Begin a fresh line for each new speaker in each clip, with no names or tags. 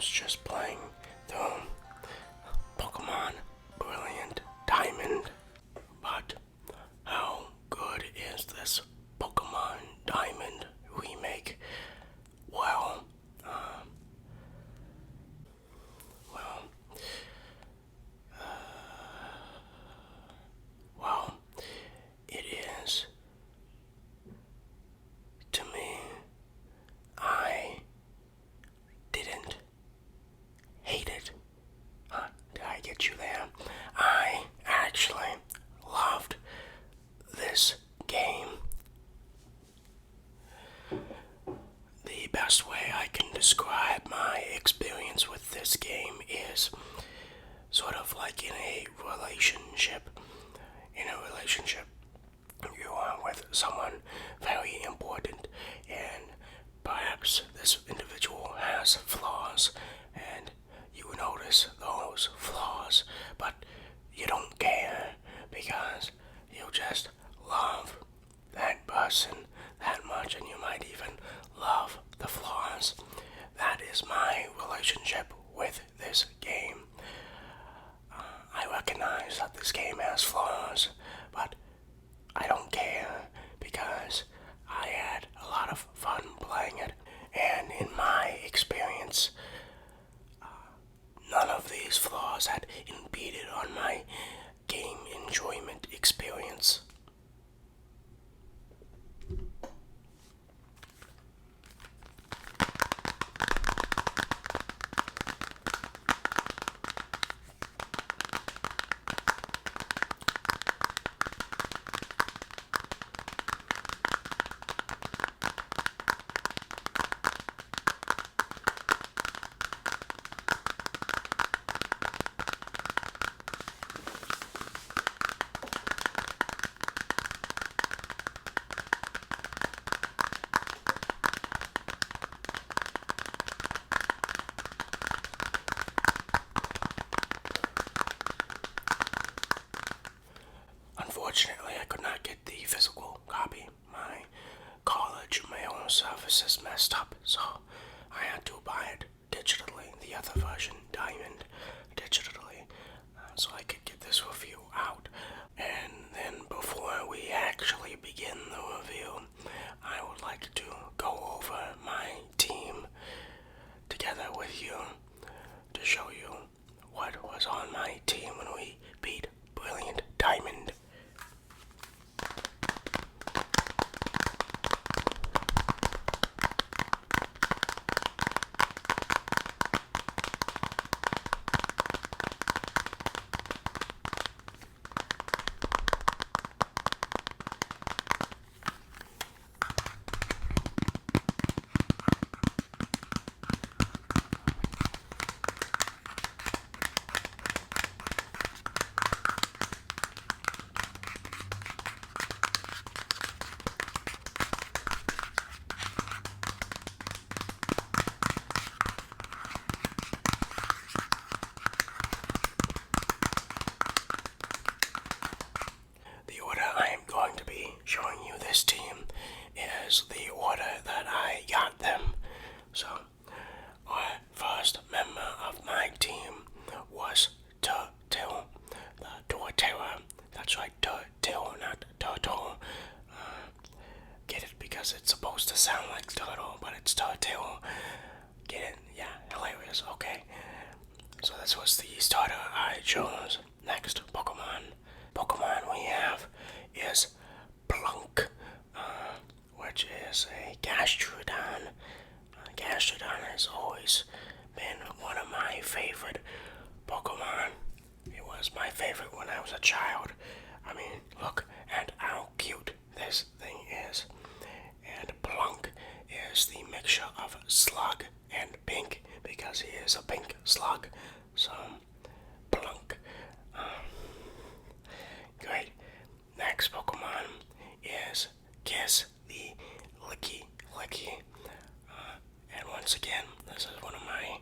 was just playing through Pokemon Brilliant Diamond, but how good is this Pokemon Diamond remake? Well, well, well, it is. To me, I didn't hate it. Did I get you there? I actually loved this game. The best way I can describe my experience with this game is sort of like in a relationship. In a relationship, you are with someone very important, and perhaps this individual has flaws, and you notice those flaws, but you don't care because you just love that person that much, and you might even love the flaws. That is my relationship with this game. I recognize that this game has flaws, but I don't care because I had a lot of fun playing it. And in my experience, none of these flaws had impeded on my game enjoyment experience. Unfortunately, I could not get the physical copy. My college mail service is messed up, so I had to buy it digitally, the other version, Diamond, digitally, so I could get this review out. And then before we actually begin the review, I would like to go over my team together with you to show you what was on my team when we beat Brilliant Diamond. Showing you this team is the order that I got them. So, our first member of my team was Turtle, the Torterra. That's right, Turtle, not Turtle. Get it because it's supposed to sound like turtle, but it's Turtle. Get it? Yeah, hilarious. Okay. So this was the starter I chose. Next Pokemon. Pokemon we have is Plunk, which is a Gastrodon. Gastrodon has always been one of my favorite Pokemon. It was my favorite when I was a child. I mean, look at how cute this thing is. And Plunk is the mixture of slug and pink because he is a pink slug. So, Plunk. Great. Next Pokemon is Kiss the Licky. And once again, this is one of my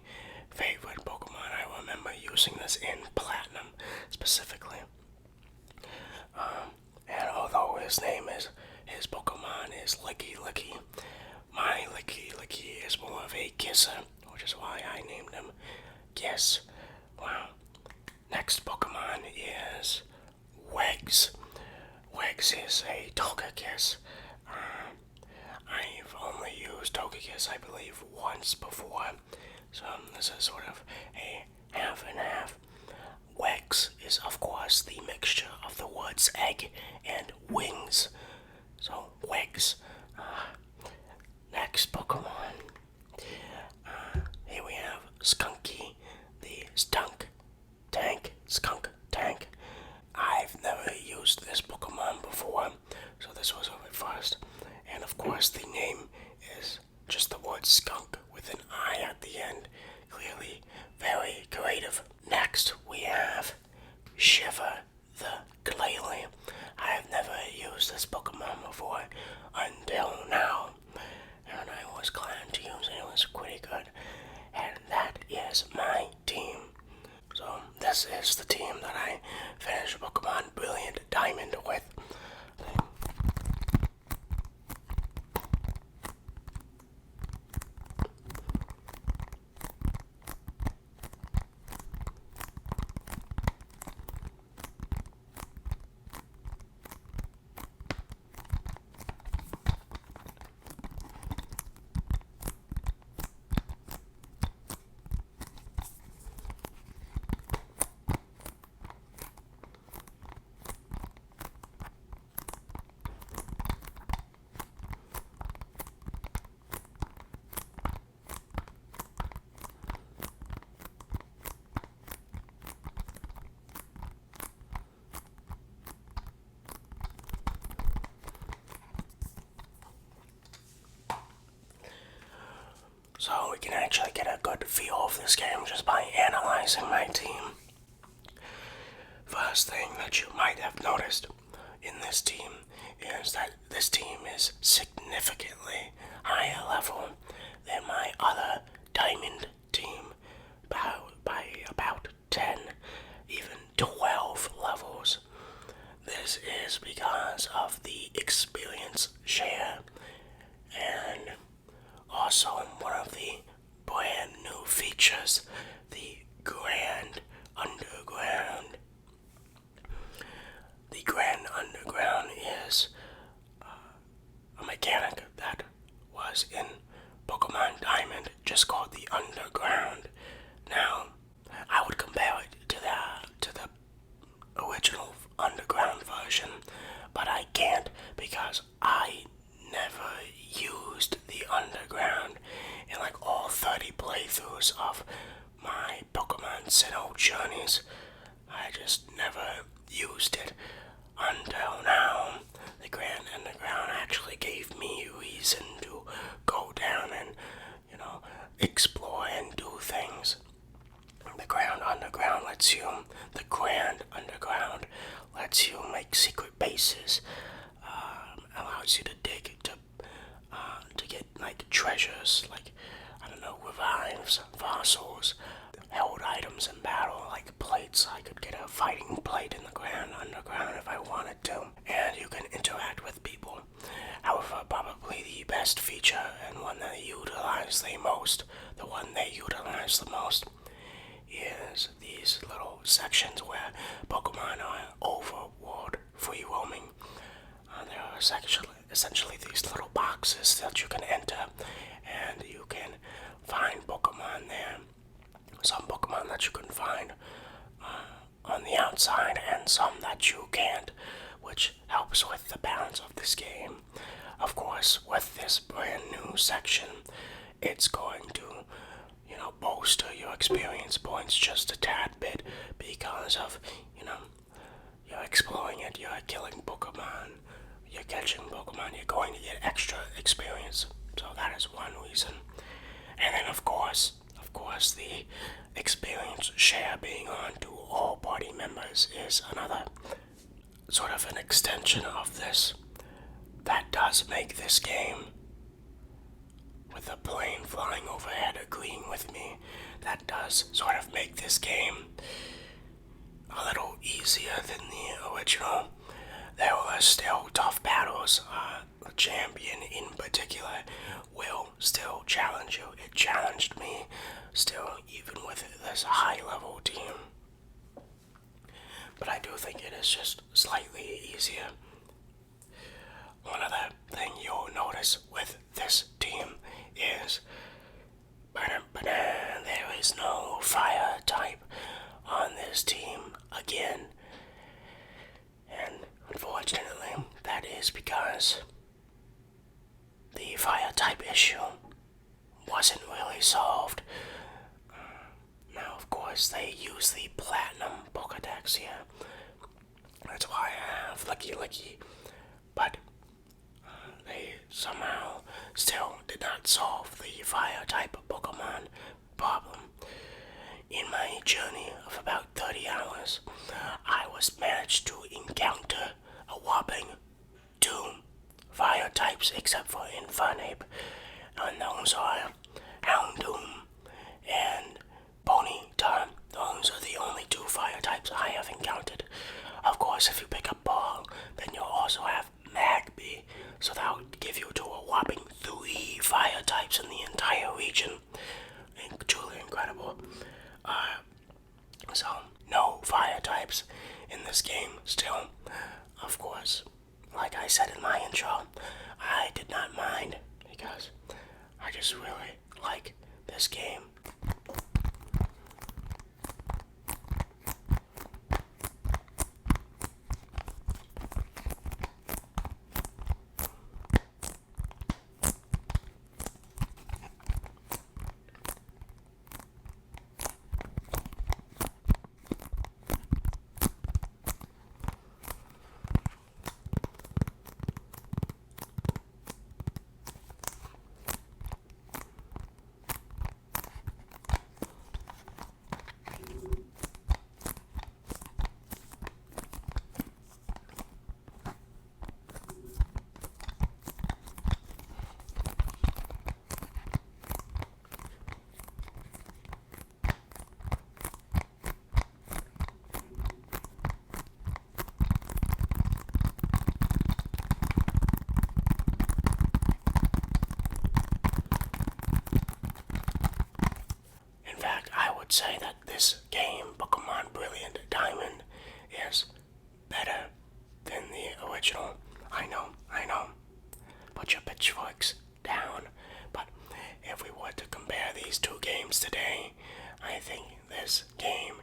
favorite Pokemon. I remember using this in Platinum specifically. And although his Pokemon is Licky, my Licky is more of a kisser which is why I named him Kiss. Wow. Next Pokemon is Wegs. Wegs is a Togekiss. I've only used Togekiss, I believe, once before, so this is sort of a half and half. Wegs is, of course, the mixture of the words egg and wings. So, Wegs. Next Pokemon. Here we have Skunky, the skunk tank. I've never used this Pokemon before, so this was a bit first. And of course, the name is just the word skunk with an I at the end. Clearly, very creative. Next, we have Shiver the Glalie. I have never used this Pokemon before until now, and I was glad to use it. It was pretty good. And that is my team. So this is the team that I finished Pokemon Brilliant Diamond with. So we can actually get a good feel of this game just by analyzing my team. First thing that you might have noticed in this team is that this team is significantly higher level than my other Diamond team by about 10, even 12 levels. This is because of the experience share and also one of the brand new features, the Grand Underground. The Grand Underground is a mechanic that was in Pokemon Diamond, just called the Underground. Now, I would compare it to the original Underground version, but I can't because I never used the Underground in like all 30 playthroughs of my Pokemon Sinnoh journeys. I just never used it until now. The Grand Underground actually gave me reason to go down and, explore and do things. The Grand Underground lets you make secret bases, allows you to dig to get like treasures, like revives, fossils, held items in battle, like plates. I could get a fighting plate in the Grand Underground if I wanted to, and you can interact with people. However, probably the best feature and one that they utilize the most is these little sections where Pokemon are overworld free roaming. There are essentially these little boxes that you can enter, and you can find Pokemon there. Some Pokemon that you can find on the outside, and some that you can't, which helps with the balance of this game. Of course, with this brand new section, it's going to, bolster your experience points just a tad bit because of, you're exploring it, you're killing Pokemon, you're catching Pokemon, you're going to get extra experience. So that is one reason. And then of course, the experience share being on to all party members is another sort of an extension of this. That does make this game, with a plane flying overhead agreeing with me, that does sort of make this game a little easier than the original. There were still tough battles. champion in particular will still challenge you. It challenged me still, even with this high level team. But I do think it is just slightly easier. One other thing you'll notice with this team is there is no fire type on this team again. And unfortunately, that is because the fire type issue wasn't really solved. Now, of course, they use the platinum Pokedex here. That's why I have Licky, but they somehow still did not solve the fire type Pokemon problem. In my journey of about 30 hours, I was managed to encounter a whopping 2 fire types except for Infernape, and those are Houndoom and Ponyta. Those are the only 2 fire types I have encountered. Of course, if you pick up Ball, then you'll also have Magby, so that would give you to a whopping 3 fire types in the entire region. Truly incredible. So, no fire types in this game still. Of course, like I said in my intro, I did not mind because I just really like this game. Say that this game, Pokemon Brilliant Diamond, is better than the original. I know. Put your pitchforks down. But if we were to compare these 2 games today, I think this game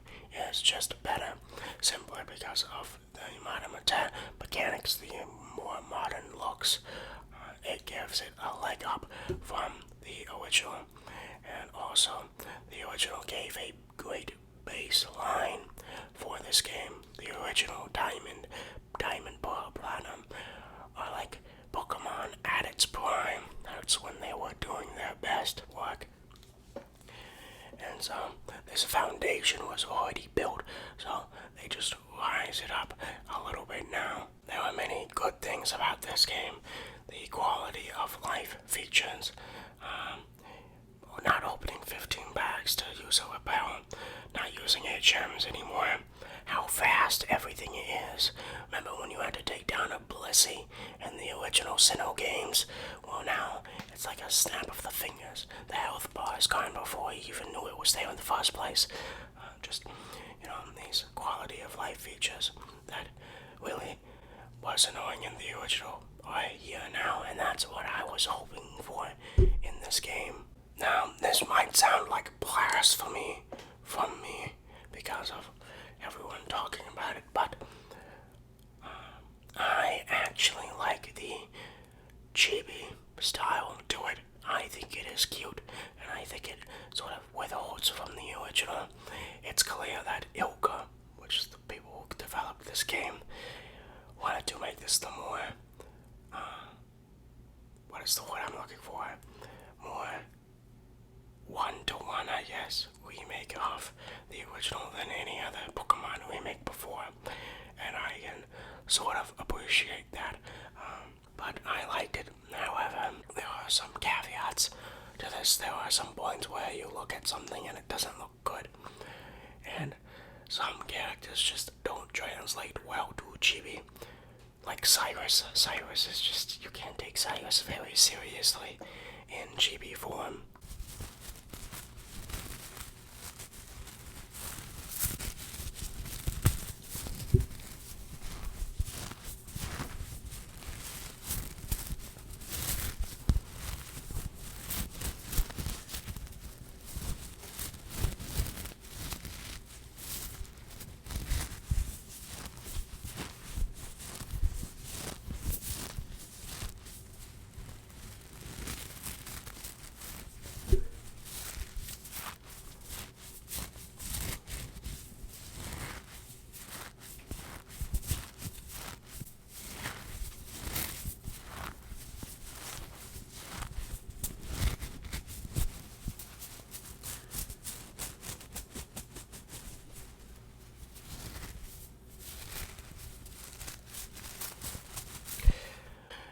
is just better, simply because of the modern mechanics, the more modern looks. It gives it a leg up from the original. And also, the original gave a great baseline for this game. The original Diamond, Pearl, Platinum are like Pokemon at its prime. That's when they were doing their best work. And so, this foundation was already built, so they just rise it up a little bit now. There are many good things about this game. The quality of life features, not opening 15 bags to use a repel, not using HMs anymore, how fast everything is. Remember when you had to take down a Blissey in the original Sinnoh games? Well, now it's like a snap of the fingers. The health bar is gone before you even knew it was there in the first place. These quality of life features that really was annoying in the original are here now, and that's what I was hoping for in this game. Now, this might sound like blasphemy from me because of everyone talking about it, but I actually like the chibi style to it. I think it is cute, and I think it sort of withholds from the original. It's clear that Ilka, which is the people who developed this game, wanted to make this the more, what is the word I'm looking for? More one-to-one, I guess, remake of the original than any other Pokemon remake before, and I can sort of appreciate that, but I liked it. However, there are some caveats to this. There are some points where you look at something and it doesn't look good, and some characters just don't translate well to chibi. like Cyrus. Cyrus is just, you can't take Cyrus very seriously in chibi form.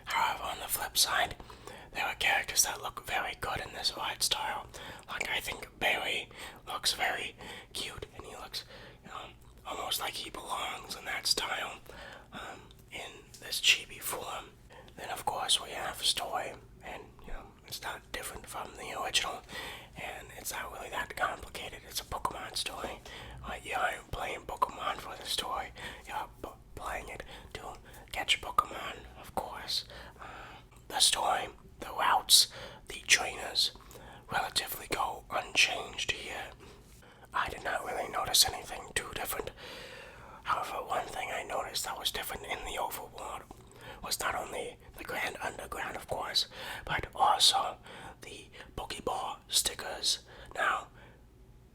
However, on the flip side, there are characters that look very good in this art style. Like, I think Barry looks very cute, and he looks, almost like he belongs in that style, in this chibi form. Then, of course, we have story, and, it's not different from the original, and it's not really that complicated. It's a Pokemon story. You aren't playing Pokemon for the story. You're playing it to catch Pokemon, of course. The story, the routes, the trainers relatively go unchanged here. I did not really notice anything too different. However, one thing I noticed that was different in the overworld was not only the Grand Underground, of course, but also the Pokeball stickers. Now,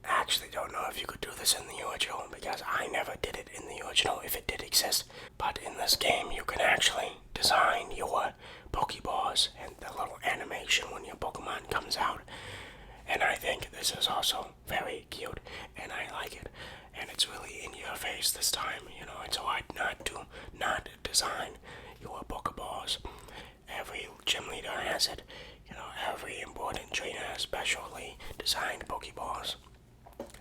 I actually don't know if you could do this in the original because I never did it in the original if it did exist. But in this game, you can actually design your Pokeballs and the little animation when your Pokemon comes out. And I think this is also very cute, and I like it. And it's really in your face this time. It's hard not to not design your Pokeballs. Every gym leader has it. Every important trainer has specially designed Pokeballs.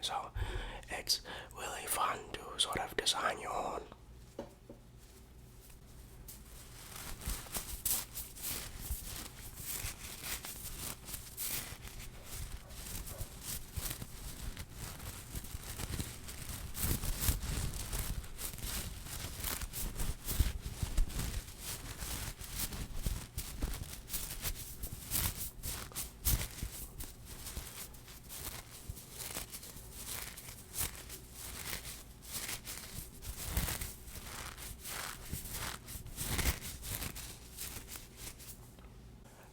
So it's really fun to sort of design your own.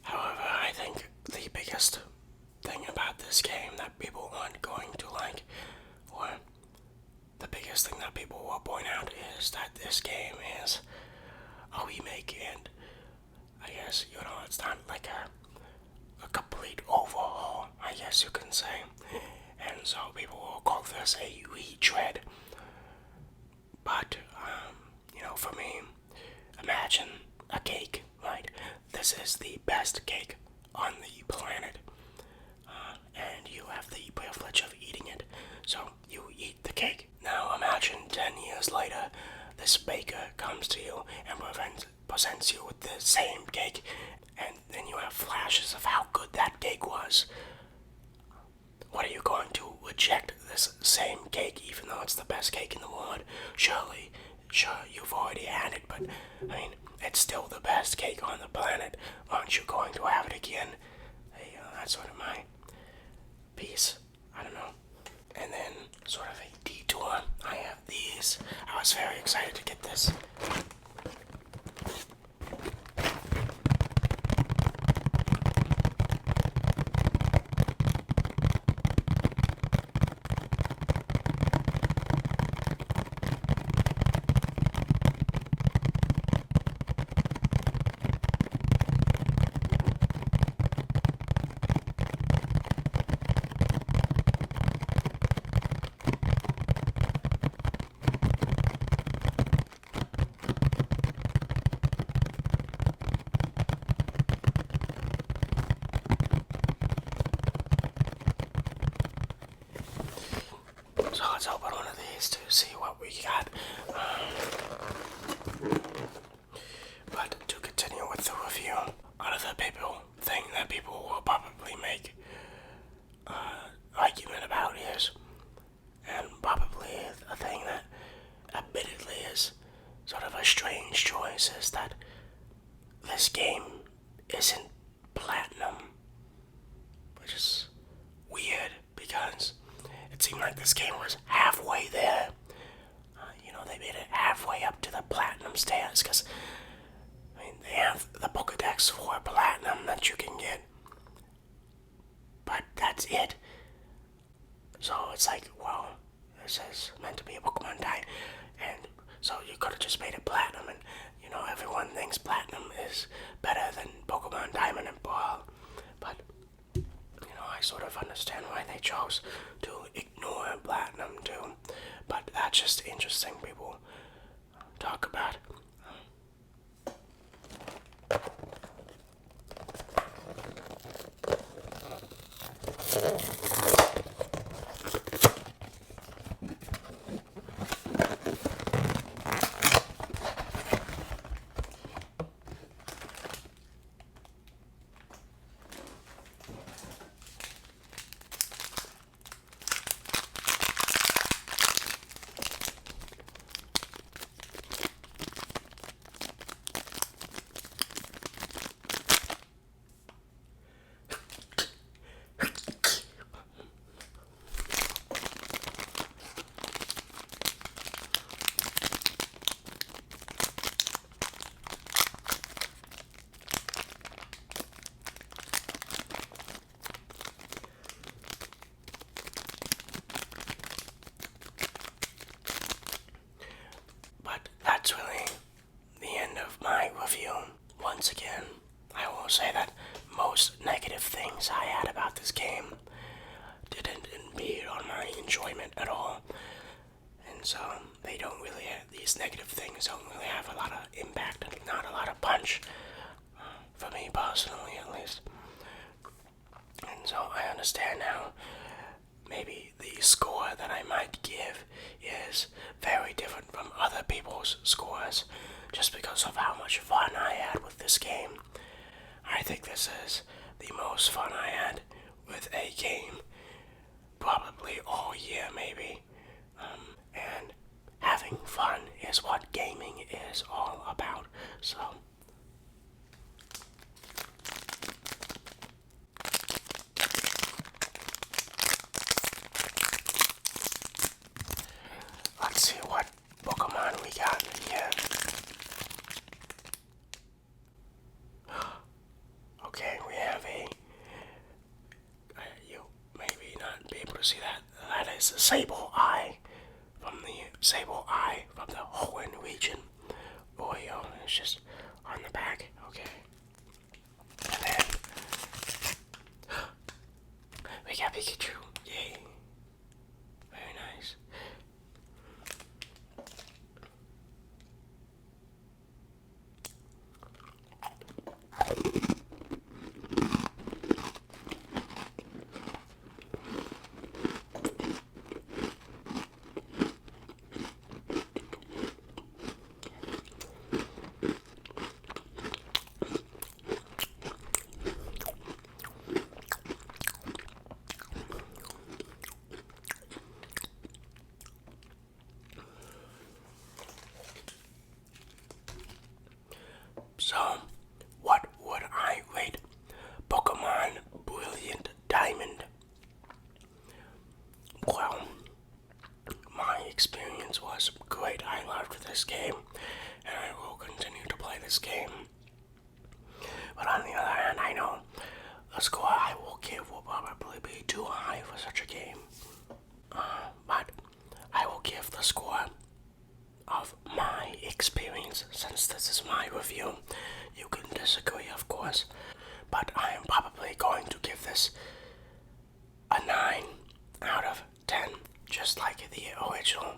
However, I think the biggest thing about this game that people aren't going to like, or the biggest thing that people will point out, is that this game is a remake, and I guess, it's not like a complete overhaul, I guess you can say. And so people will call this a retread. But, for me, imagine a cake, right? This is the best cake on the planet. And you have the privilege of eating it. So you eat the cake. Now imagine 10 years later, this baker comes to you and presents you with the same cake, and then you have flashes of how good that cake was. What are you going to reject this same cake even though it's the best cake in the world? Sure, you've already had it, but it's still the best cake on the planet. Aren't you going to have it again? That's sort of my piece. I don't know. And then, sort of a detour, I have these. I was very excited to get this. So let's open one of these to see what we got. But to continue with the review, another people thing that people will probably make argument about is, and probably a thing that admittedly is sort of a strange choice, is that this game isn't platinum, which is weird because it seemed like this game was halfway there. They made it halfway up to the platinum stairs because they have the Pokedex for platinum that you can get, but that's it. So it's like, well, this is meant to be a Pokemon Diamond, and so you could have just made it platinum, and everyone thinks platinum is better than Pokemon Diamond and Pearl, but I sort of understand why they chose to ignore platinum too, but that's just interesting. People talk about. That's really the end of my review. Once again, I will say that most negative things I had about this game didn't impede on my enjoyment at all. And so they don't really these negative things don't really have a lot of impact and not a lot of punch, for me personally at least. And so I understand now maybe the score that I might give is very different from other people's scores just because of how much fun I had with this game. I think this is the most fun I had with a game probably all year maybe. And having fun is what gaming is all about. So let's see what Pokemon we got here. Okay, we have you maybe not be able to see that. That is a Sable Eye from the Hoenn region. Boyo, it's just on the back. Okay. And then we got Pikachu. Yay. Very nice. So, what would I rate Pokemon Brilliant Diamond? Well, my experience was great. I loved this game, and I will continue to play this game. But on the other hand, I know the score I will give will probably be too high for such a game. But I will give the score of my experience, since this is my review. You can disagree, of course, but I am probably going to give this a 9 out of 10, just like the original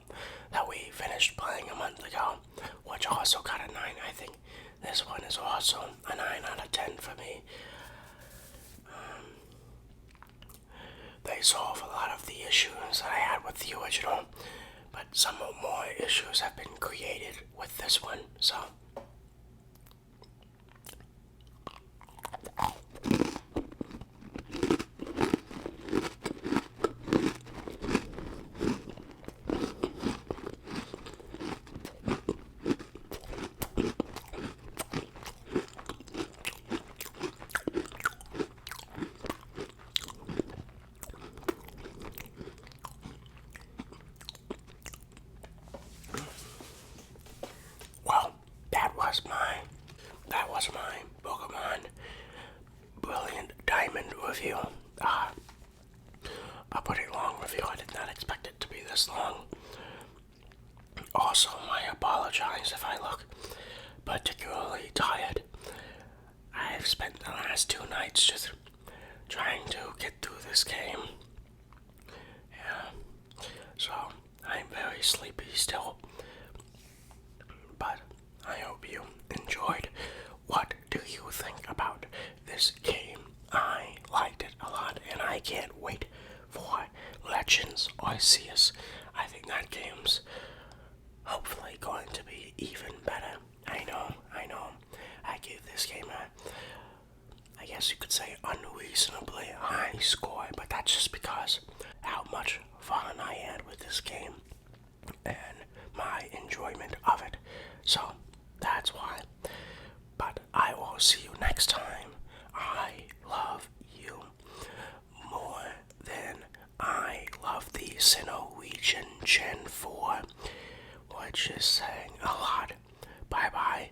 that we finished playing a month ago, which also got a 9. I think this one is also a 9 out of 10 for me. They solve a lot of the issues that I had with the original, but some more issues have been created with this one, so Well, that was my Pokemon Brilliant Diamond review. A pretty long review. I did not expect it to be this long. Also, I apologize if I look particularly tired. I've spent the last 2 nights just trying to get through this game. Yeah, so I'm very sleepy still. But I hope you enjoyed. What do you think about this game? I liked it a lot, and I can't wait for Legends Arceus. I think that game's hopefully going to be even better. I know. I gave this game I guess you could say, unreasonably high score, but that's just because how much fun I had with this game and my enjoyment of it. So that's why. But I will see you next time. I love you more than I love the Sinnoh region Gen 4, which is saying a lot. Bye bye.